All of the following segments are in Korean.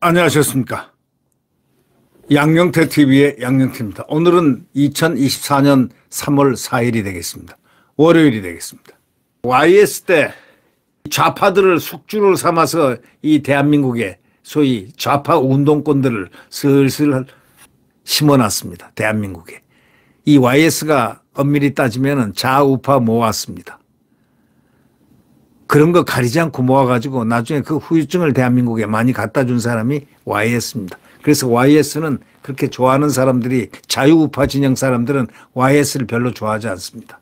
안녕하셨습니까? 양영태 TV의 양영태입니다. 오늘은 2024년 3월 4일이 되겠습니다. 월요일이 되겠습니다. YS 때 좌파들을 숙주로 삼아서 이 대한민국에 소위 좌파 운동권들을 슬슬 심어놨습니다. 대한민국에. 이 YS가 엄밀히 따지면 좌우파 모았습니다. 그런 거 가리지 않고 모아가지고 나중에 그 후유증을 대한민국에 많이 갖다 준 사람이 YS입니다. 그래서 YS는 그렇게 좋아하는 사람들이, 자유우파 진영 사람들은 YS를 별로 좋아하지 않습니다.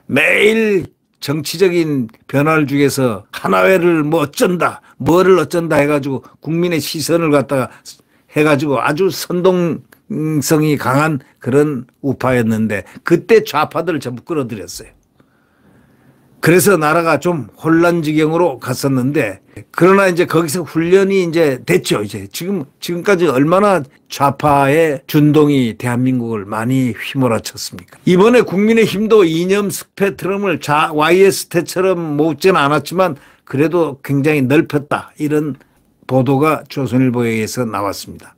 매일 정치적인 변화를 주기 위해서 하나회를 뭐 어쩐다, 뭐를 어쩐다 해가지고 국민의 시선을 갖다가 해가지고 아주 선동성이 강한 그런 우파였는데 그때 좌파들을 전부 끌어들였어요. 그래서 나라가 좀 혼란 지경으로 갔었는데, 그러나 이제 거기서 훈련이 이제 됐죠. 이제 지금까지 얼마나 좌파의 준동이 대한민국을 많이 휘몰아쳤습니까? 이번에 국민의힘도 이념 스펙트럼을 YS 때처럼 모으지는 않았지만 그래도 굉장히 넓혔다, 이런 보도가 조선일보에 의해서 나왔습니다.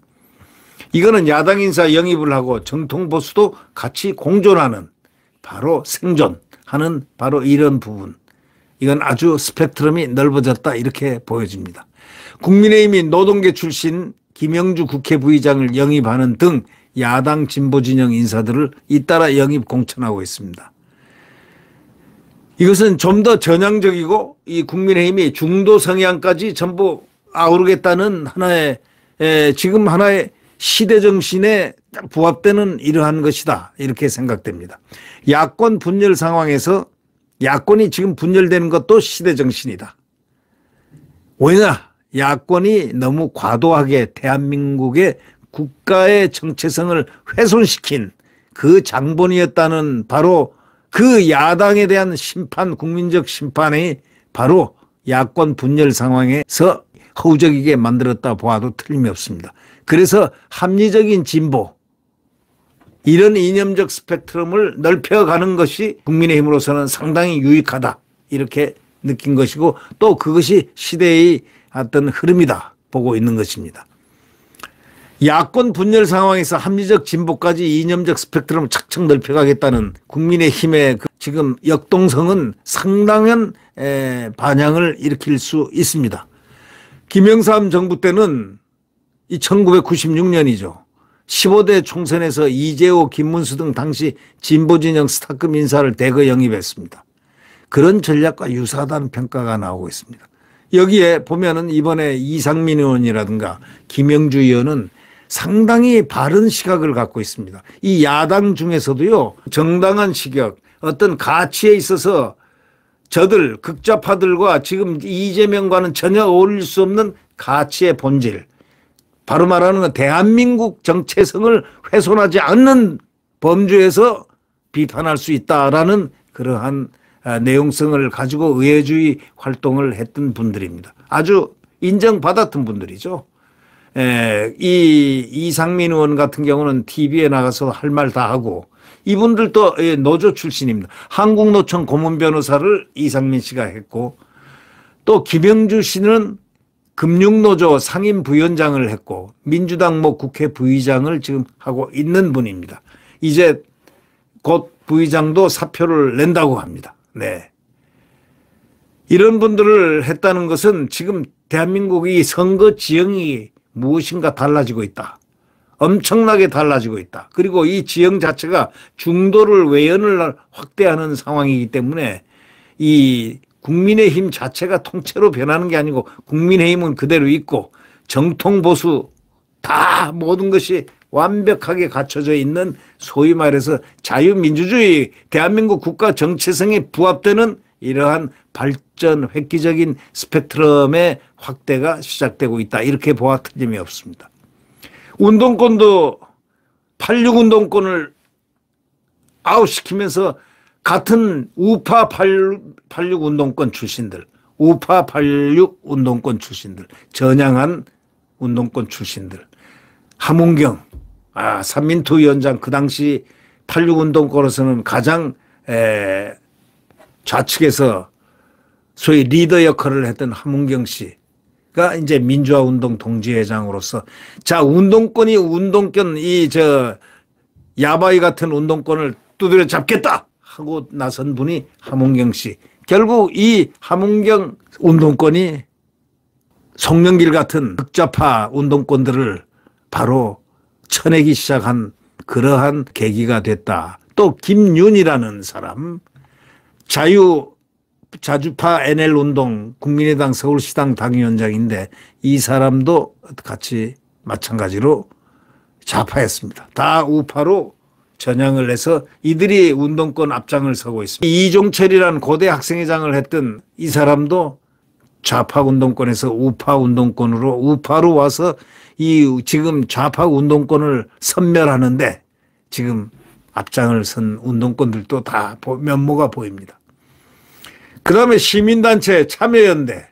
이거는 야당 인사 영입을 하고 정통 보수도 같이 공존하는, 바로 생존하는 바로 이런 부분. 이건 아주 스펙트럼이 넓어졌다, 이렇게 보여집니다. 국민의힘이 노동계 출신 김영주 국회 부의장을 영입하는 등 야당 진보 진영 인사들을 잇따라 영입 공천하고 있습니다. 이것은 좀 더 전향적이고 이 국민의힘이 중도 성향까지 전부 아우르겠다는 지금 하나의 시대 정신에 부합되는 이러한 것이다, 이렇게 생각됩니다. 야권 분열 상황에서 야권이 지금 분열되는 것도 시대 정신이다. 왜냐? 야권이 너무 과도하게 대한민국의 국가의 정체성을 훼손시킨 그 장본이었다는, 바로 그 야당에 대한 심판, 국민적 심판이 바로 야권 분열 상황에서 허우적이게 만들었다 보아도 틀림이 없습니다. 그래서 합리적인 진보, 이런 이념적 스펙트럼을 넓혀가는 것이 국민의힘으로서는 상당히 유익하다, 이렇게 느낀 것이고, 또 그것이 시대의 어떤 흐름이다 보고 있는 것입니다. 야권 분열 상황에서 합리적 진보까지 이념적 스펙트럼을 착착 넓혀가겠다는 국민의힘의 지금 역동성은 상당한 반향을 일으킬 수 있습니다. 김영삼 정부 때는 이 1996년이죠. 15대 총선에서 이재호, 김문수 등 당시 진보진영 스타급 인사를 대거 영입했습니다. 그런 전략과 유사하다는 평가가 나오고 있습니다. 여기에 보면은 이번에 이상민 의원이라든가 김영주 의원은 상당히 바른 시각을 갖고 있습니다. 이 야당 중에서도요, 정당한 시각, 어떤 가치에 있어서 저들 극좌파들과 지금 이재명과는 전혀 어울릴 수 없는 가치의 본질, 바로 말하는 건 대한민국 정체성을 훼손하지 않는 범주에서 비판할 수 있다라는 그러한 내용성을 가지고 의회주의 활동을 했던 분들입니다. 아주 인정받았던 분들이죠. 이 이상민 의원 같은 경우는 TV에 나가서 할 말 다 하고, 이분들도 노조 출신입니다. 한국노총 고문 변호사를 이상민 씨가 했고, 또 김영주 씨는 금융노조 상임 부위원장을 했고, 민주당 국회 부의장을 지금 하고 있는 분입니다. 이제 곧 부의장도 사표를 낸다고 합니다. 네. 이런 분들을 했다는 것은 지금 대한민국의 선거 지형이 무엇인가 달라지고 있다. 엄청나게 달라지고 있다. 그리고 이 지형 자체가 중도를 외연을 확대하는 상황이기 때문에 이 국민의힘 자체가 통째로 변하는 게 아니고, 국민의힘은 그대로 있고 정통 보수 다 모든 것이 완벽하게 갖춰져 있는, 소위 말해서 자유민주주의 대한민국 국가 정체성에 부합되는 이러한 발전 획기적인 스펙트럼의 확대가 시작되고 있다, 이렇게 보아 틀림이 없습니다. 운동권도 86 운동권을 아웃시키면서 같은 우파 86 운동권 출신들, 우파 86 운동권 출신들, 전향한 운동권 출신들, 함은경, 삼민투 위원장, 그 당시 86 운동권에서는 가장 좌측에서 소위 리더 역할을 했던 함은경 씨, 이제 민주화 운동 동지회장으로서 자, 운동권이 운동권 야바이 같은 운동권을 두드려 잡겠다 하고 나선 분이 함은경 씨. 결국 이 함은경 운동권이 송영길 같은 극좌파 운동권들을 바로 쳐내기 시작한 그러한 계기가 됐다. 또 김윤이라는 사람, 자주파 NL운동 국민의당 서울시당 당위원장인데 이 사람도 같이 마찬가지로 좌파였습니다. 다 우파로 전향을 해서 이들이 운동권 앞장을 서고 있습니다. 이종철이라는 고대 학생회장을 했던 이 사람도 좌파 운동권에서 우파 운동권으로 우파로 와서 이 지금 좌파 운동권을 섬멸하는데 지금 앞장을 선 운동권들도 다 면모가 보입니다. 그다음에 시민단체 참여연대,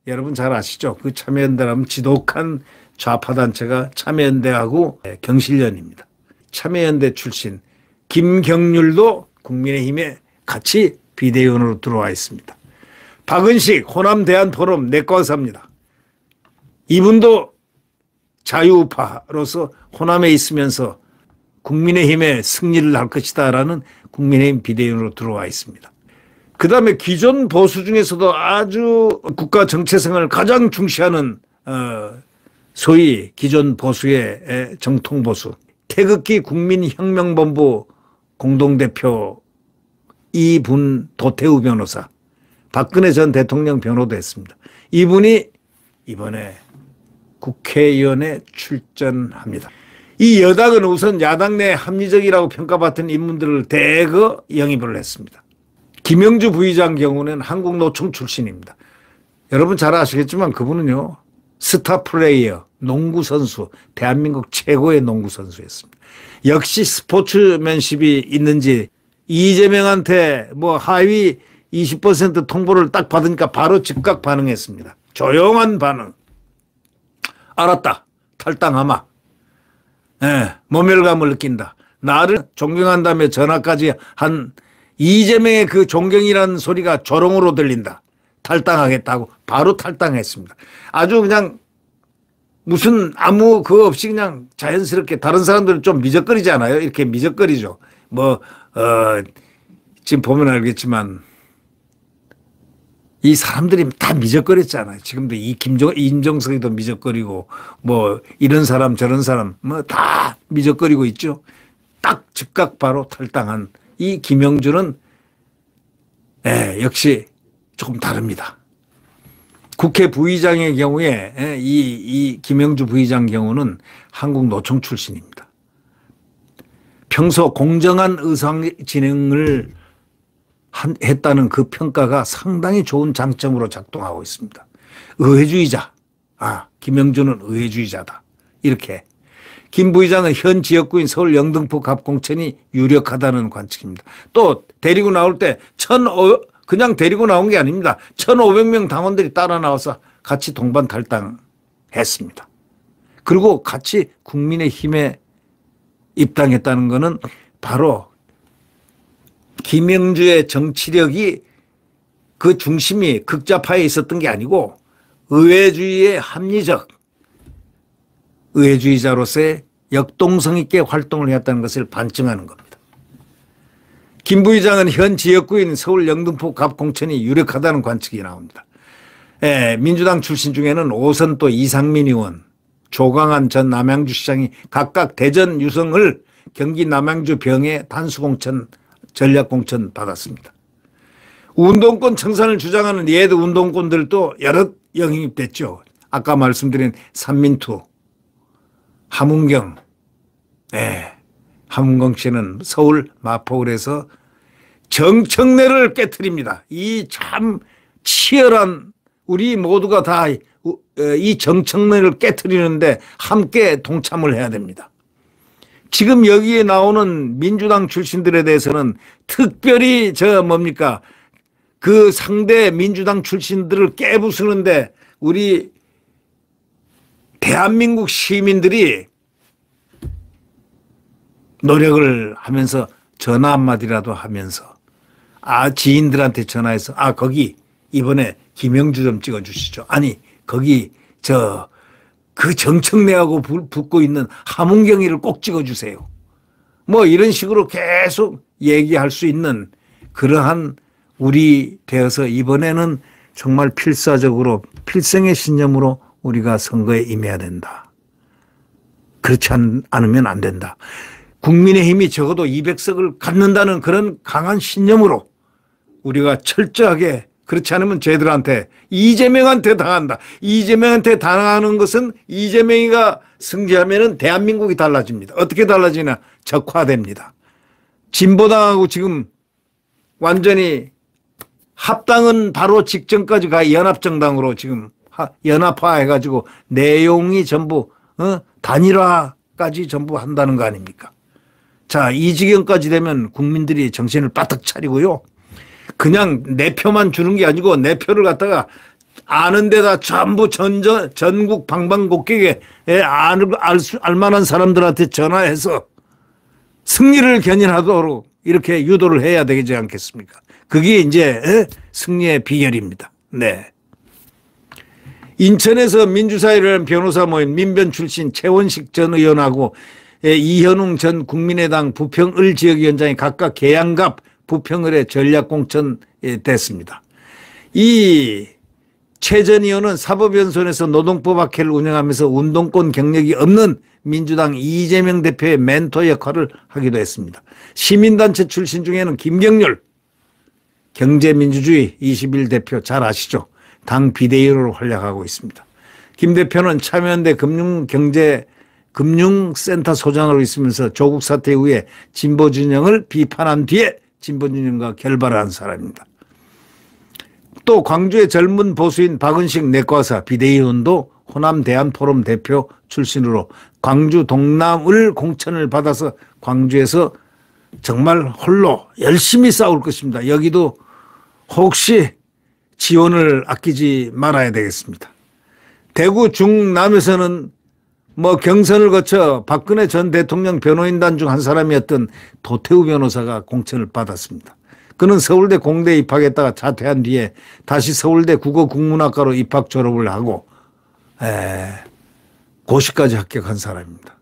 여러분 잘 아시죠? 그 참여연대라면 지독한 좌파단체가 참여연대하고 경실련입니다. 참여연대 출신 김경률도 국민의힘에 같이 비대위원으로 들어와 있습니다. 박은식 호남 대한포럼 내과사입니다. 이분도 자유우파로서 호남에 있으면서 국민의힘의 승리를 할 것이다라는 국민의힘 비대위원으로 들어와 있습니다. 그다음에 기존 보수 중에서도 아주 국가 정체성을 가장 중시하는 소위 기존 보수의 정통 보수 태극기 국민혁명본부 공동대표 이분 도태우 변호사, 박근혜 전 대통령 변호도 했습니다. 이분이 이번에 국회의원에 출전합니다. 이 여당은 우선 야당 내 합리적이라고 평가받던 인물들을 대거 영입을 했습니다. 김영주 부의장 경우는 한국노총 출신입니다. 여러분 잘 아시겠지만 그분은요, 스타 플레이어, 농구 선수, 대한민국 최고의 농구 선수였습니다. 역시 스포츠맨십이 있는지 이재명한테 뭐 하위 20% 통보를 딱 받으니까 바로 즉각 반응했습니다. 조용한 반응. 알았다. 탈당하마. 모멸감을 느낀다. 나를 존경한다며 전화까지 한 이재명의 그 존경이라는 소리가 조롱으로 들린다. 탈당하겠다고 바로 탈당했습니다. 아주 그냥 무슨 아무 그거 없이 그냥 자연스럽게 다른 사람들은 좀 미적거리지 않아요? 이렇게 미적거리죠. 지금 보면 알겠지만 이 사람들이 다 미적거렸잖아요. 지금도 이인정석이도 미적거리고 이런 사람 저런 사람 다 미적거리고 있죠. 딱 즉각 바로 탈당한 이 김영주는 역시 조금 다릅니다. 국회 부의장의 경우에 이 김영주 부의장 경우는 한국노총 출신입니다. 평소 공정한 의상 진행을 했다는 그 평가가 상당히 좋은 장점으로 작동하고 있습니다. 의회주의자. 김영주는 의회주의자다. 이렇게. 김 부의장은 현 지역구인 서울 영등포 갑공천이 유력하다는 관측입니다. 또 데리고 나올 때 그냥 데리고 나온 게 아닙니다. 1,500명 당원들이 따라 나와서 같이 동반 탈당했습니다. 그리고 같이 국민의힘에 입당했다는 것은 바로 김영주의 정치력이 그 중심이 극좌파에 있었던 게 아니고 의회주의의 합리적 의회주의자로서의 역동성 있게 활동을 해왔다는 것을 반증하는 겁니다. 김 부의장은 현 지역구인 서울 영등포 갑공천이 유력하다는 관측이 나옵니다. 민주당 출신 중에는 5선또 이상민 의원, 조강한 전 남양주시장이 각각 대전 유성을 경기 남양주 병에 단수공천 전략공천 받았습니다. 운동권 청산을 주장하는 옛 운동권들도 여러 영입됐죠. 아까 말씀드린 삼민투, 함은경, 함은경 씨는 서울 마포구에서 정청래를 깨트립니다. 이 참 치열한 우리 모두가 다 이 정청래를 깨트리는데 함께 동참을 해야 됩니다. 지금 여기에 나오는 민주당 출신들에 대해서는 특별히 그 상대 민주당 출신들을 깨부수는데 우리 대한민국 시민들이 노력을 하면서 전화 한마디라도 하면서 지인들한테 전화해서 거기 이번에 김영주 좀 찍어주시죠. 아니 거기 그 정청래하고 붙고 있는 하문경이를 꼭 찍어주세요. 뭐 이런 식으로 계속 얘기할 수 있는 그러한 우리 되어서 이번에는 정말 필사적으로 필생의 신념으로 우리가 선거에 임해야 된다. 그렇지 않으면 안 된다. 국민의힘이 적어도 200석을 갖는다는 그런 강한 신념으로 우리가 철저하게, 그렇지 않으면 쟤들한테 이재명한테 당한다. 이재명한테 당하는 것은 이재명이가 승리하면 대한민국이 달라집니다. 어떻게 달라지나? 적화됩니다. 진보당하고 지금 완전히 합당은 바로 직전까지 가 연합정당으로 지금 연합화해가지고 내용이 전부 단일화까지 전부 한다는 거 아닙니까? 자, 이 지경까지 되면 국민들이 정신을 바짝 차리고요. 그냥 내 표만 주는 게 아니고 내 표를 갖다가 아는 데다 전부 전국 방방곡곡에 알만한 사람들한테 전화해서 승리를 견인하도록 이렇게 유도를 해야 되지 않겠습니까? 그게 이제 승리의 비결입니다. 네. 인천에서 민주사회를 변호사 모임 민변 출신 최원식 전 의원하고 이현웅 전 국민의당 부평을 지역위원장이 각각 계양갑 부평을에 전략공천됐습니다. 이 최 전 의원은 사법연수원에서 노동법학회를 운영하면서 운동권 경력이 없는 민주당 이재명 대표의 멘토 역할을 하기도 했습니다. 시민단체 출신 중에는 김경률 경제민주주의 21 대표 잘 아시죠? 당 비대위로 활약하고 있습니다. 김 대표는 참여연대 금융센터 소장으로 있으면서 조국 사태 이후에 진보진영을 비판한 뒤에 진보진영과 결발을 한 사람입니다. 또 광주의 젊은 보수인 박은식 내과사 비대위원도 호남 대한포럼 대표 출신으로 광주 동남을 공천을 받아서 광주에서 정말 홀로 열심히 싸울 것입니다. 여기도 혹시 지원을 아끼지 말아야 되겠습니다. 대구 중남에서는 뭐 경선을 거쳐 박근혜 전 대통령 변호인단 중 한 사람이었던 도태우 변호사가 공천을 받았습니다. 그는 서울대 공대에 입학했다가 자퇴한 뒤에 다시 서울대 국어국문학과로 입학 졸업을 하고 고시까지 합격한 사람입니다.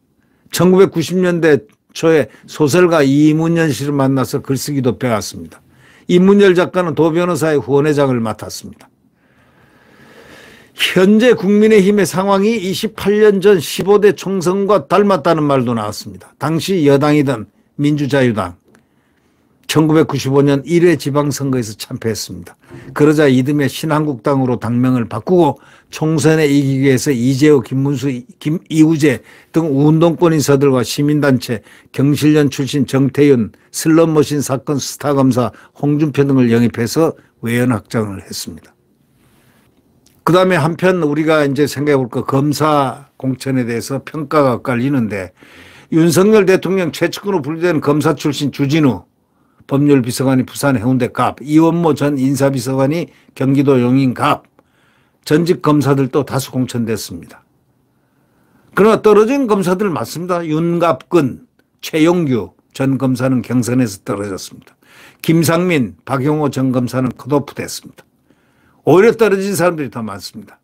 1990년대 초에 소설가 이문열 씨를 만나서 글쓰기도 배웠습니다. 이문열 작가는 도 변호사의 후원회장을 맡았습니다. 현재 국민의힘의 상황이 28년 전 15대 총선과 닮았다는 말도 나왔습니다. 당시 여당이던 민주자유당 1995년 1회 지방선거에서 참패했습니다. 그러자 이듬해 신한국당으로 당명을 바꾸고 총선에 이기기 위해서 이재호, 김문수, 이우재 등 운동권 인사들과 시민단체, 경실련 출신 정태윤, 슬롯머신 사건 스타검사 홍준표 등을 영입해서 외연 확장을 했습니다. 그 다음에 한편 우리가 이제 생각해 볼 거 검사 공천에 대해서 평가가 엇갈리는데 윤석열 대통령 최측근으로 분류된 검사 출신 주진우 법률비서관이 부산 해운대 갑, 이원모 전 인사비서관이 경기도 용인 갑, 전직 검사들도 다수 공천됐습니다. 그러나 떨어진 검사들 맞습니다. 윤갑근, 최용규 전 검사는 경선에서 떨어졌습니다. 김상민, 박용호 전 검사는 컷오프 됐습니다. 오히려 떨어진 사람들이 더 많습니다.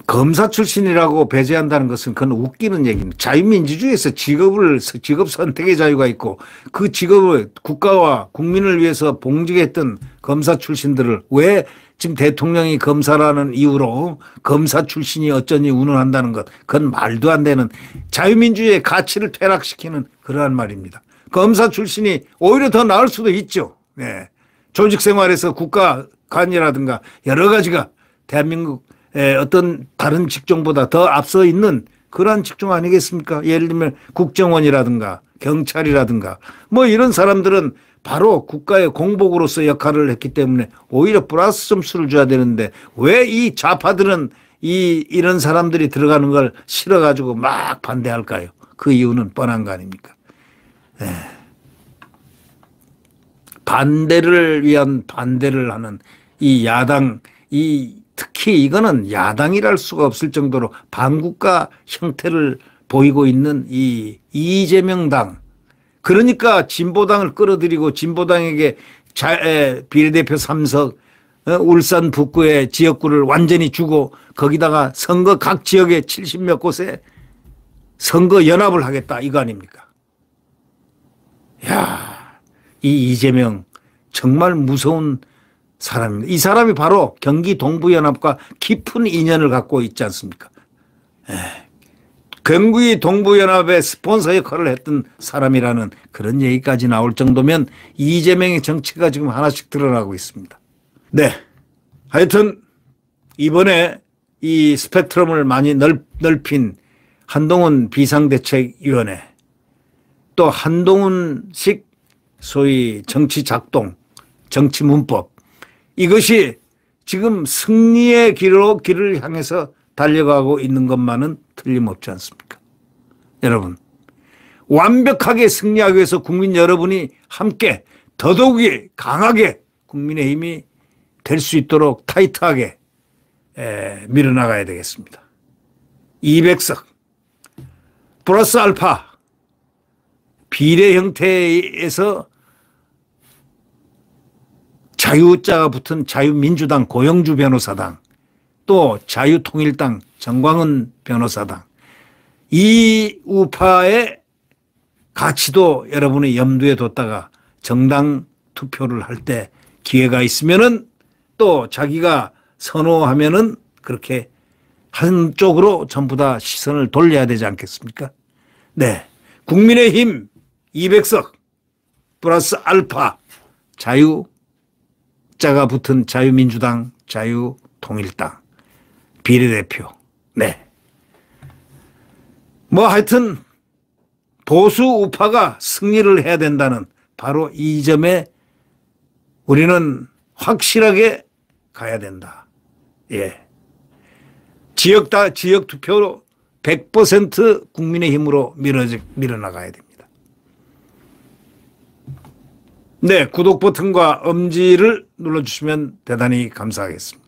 검사 출신이라고 배제한다는 것은 그건 웃기는 얘기입니다. 자유민주주의에서 직업 선택의 자유가 있고 그 직업을 국가와 국민을 위해서 봉직했던 검사 출신들을 왜 지금 대통령이 검사라는 이유로 검사 출신이 어쩌니 운운한다는 것, 그건 말도 안 되는 자유민주주의의 가치를 퇴락시키는 그러한 말입니다. 검사 출신이 오히려 더 나을 수도 있죠. 네. 조직 생활에서 국가 관이라든가 여러 가지가 대한민국 어떤 다른 직종보다 더 앞서 있는 그러한 직종 아니겠습니까? 예를 들면 국정원이라든가 경찰이라든가 뭐 이런 사람들은 바로 국가의 공복으로서 역할을 했기 때문에 오히려 플러스 점수를 줘야 되는데 왜 이 좌파들은 이런 사람들이 들어가는 걸 싫어가지고 막 반대할까요? 그 이유는 뻔한 거 아닙니까? 반대를 위한 반대를 하는 이 야당, 특히 이거는 야당이랄 수가 없을 정도로 반국가 형태를 보이고 있는 이 이재명 당. 그러니까 진보당을 끌어들이고 진보당에게 비례대표 3석 울산 북구의 지역구를 완전히 주고 거기다가 선거 각 지역에 70몇 곳에 선거 연합을 하겠다 이거 아닙니까? 야, 이 이재명 정말 무서운 사람입니다. 이 사람이 바로 경기 동부연합과 깊은 인연을 갖고 있지 않습니까? 경기 동부연합의 스폰서 역할을 했던 사람이라는 그런 얘기까지 나올 정도면 이재명의 정체가 지금 하나씩 드러나고 있습니다. 네. 하여튼 이번에 이 스펙트럼을 많이 넓힌 한동훈 비상대책위원회 또 한동훈식 소위 정치 작동, 정치 문법 이것이 지금 승리의 길을 향해서 달려가고 있는 것만은 틀림없지 않습니까? 여러분 완벽하게 승리하기 위해서 국민 여러분이 함께 더더욱이 강하게 국민의힘이 될 수 있도록 타이트하게 밀어나가야 되겠습니다. 200석 플러스 알파 비례 형태에서 자유자가 붙은 자유민주당 고영주 변호사당 또 자유통일당 정광훈 변호사당 이 우파의 가치도 여러분의 염두에 뒀다가 정당 투표를 할 때 기회가 있으면은 또 자기가 선호하면은 그렇게 한쪽으로 전부 다 시선을 돌려야 되지 않겠습니까? 네. 국민의힘 200석 플러스 알파 자유자가 붙은 자유민주당 자유통일당 비례대표. 네. 뭐 하여튼 보수 우파가 승리를 해야 된다는 바로 이 점에 우리는 확실하게 가야 된다. 예. 지역 투표로 100% 국민의힘으로 밀어나가야 됩니다. 네, 구독 버튼과 엄지를 눌러주시면 대단히 감사하겠습니다.